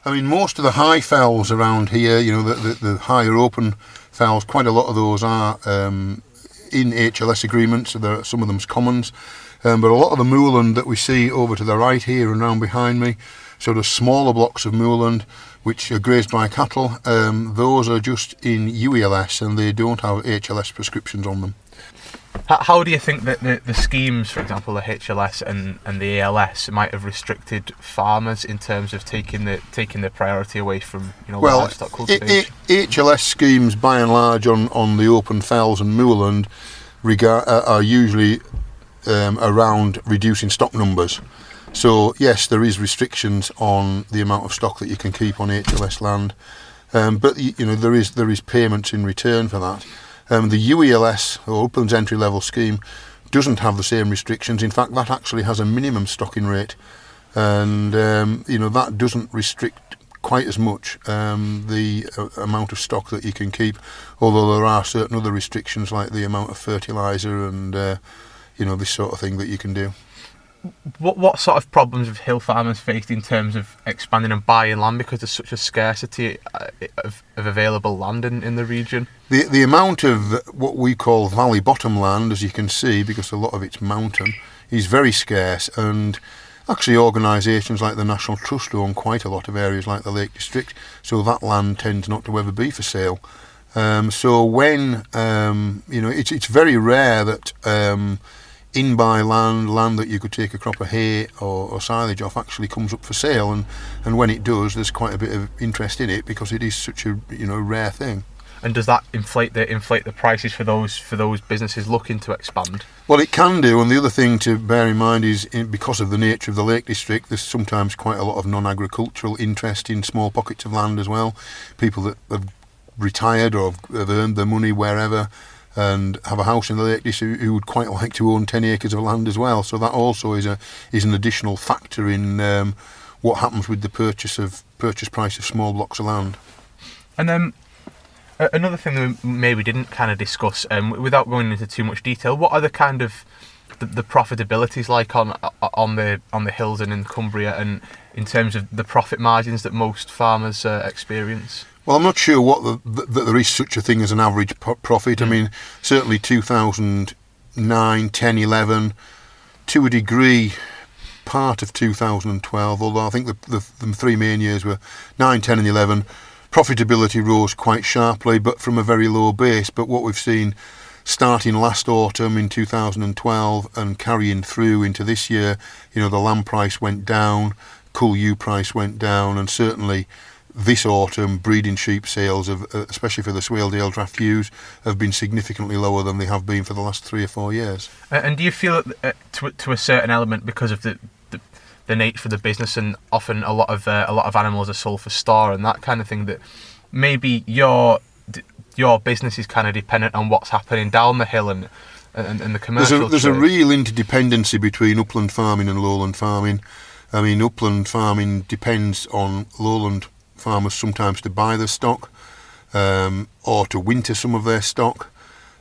I mean, most of the high fells around here, the higher open fells, quite a lot of those are in HLS agreements, so some of them's commons. But a lot of the moorland that we see over to the right here and round behind me, sort of smaller blocks of moorland which are grazed by cattle, those are just in UELS and they don't have HLS prescriptions on them. How do you think that the schemes, for example, the HLS and the ALS, might have restricted farmers in terms of taking the priority away from livestock cultivation? HLS schemes, by and large, on the open fells and moorland, are usually around reducing stock numbers. So yes, there is restrictions on the amount of stock that you can keep on HLS land, but there is payments in return for that. The UELS, or Uplands Entry Level Scheme, doesn't have the same restrictions. In fact, that actually has a minimum stocking rate, and that doesn't restrict quite as much the amount of stock that you can keep, although there are certain other restrictions like the amount of fertiliser and this sort of thing that you can do. What sort of problems have hill farmers faced in terms of expanding and buying land because there's such a scarcity of available land in the region? The amount of what we call valley bottom land, as you can see, because a lot of it's mountain, is very scarce, and actually organisations like the National Trust own quite a lot of areas like the Lake District, so that land tends not to ever be for sale. So when it's very rare that in-by land that you could take a crop of hay or silage off actually comes up for sale, and when it does, there's quite a bit of interest in it because it is such a rare thing. And does that inflate the prices for those businesses looking to expand? Well, it can do, and the other thing to bear in mind is because of the nature of the Lake District, there's sometimes quite a lot of non-agricultural interest in small pockets of land as well. People that have retired or have earned their money wherever and have a house in the Lake District who would quite like to own 10 acres of land as well. So that also is an additional factor in what happens with the purchase price of small blocks of land. And then another thing that we maybe didn't kind of discuss, without going into too much detail, what are the kind of the profitabilities like on the hills and in Cumbria, and in terms of the profit margins that most farmers experience? Well, I'm not sure that there is such a thing as an average profit. I mean, certainly 2009, 10, 11, to a degree, part of 2012, although I think the three main years were 9, 10 and 11, profitability rose quite sharply, but from a very low base. But what we've seen starting last autumn in 2012 and carrying through into this year, the lamb price went down, cull ewe price went down, and certainly this autumn, breeding sheep sales, especially for the Swaledale draft ewes, have been significantly lower than they have been for the last 3 or 4 years. And do you feel that to a certain element, because of the nature of the business, and often a lot of animals are sold for store and that kind of thing, that maybe your business is kind of dependent on what's happening down the hill and the commercial? There's a real interdependency between upland farming and lowland farming. I mean, upland farming depends on lowland farmers sometimes to buy their stock or to winter some of their stock,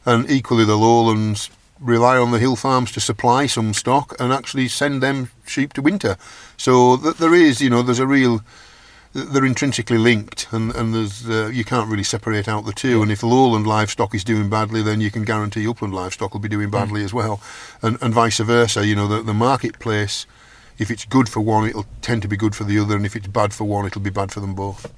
and equally the lowlands rely on the hill farms to supply some stock and actually send them sheep to winter. So there is, they're intrinsically linked, and there's you can't really separate out the two. And if lowland livestock is doing badly, then you can guarantee upland livestock will be doing badly as well, and vice versa. The marketplace, if it's good for one, it'll tend to be good for the other, and if it's bad for one, it'll be bad for them both.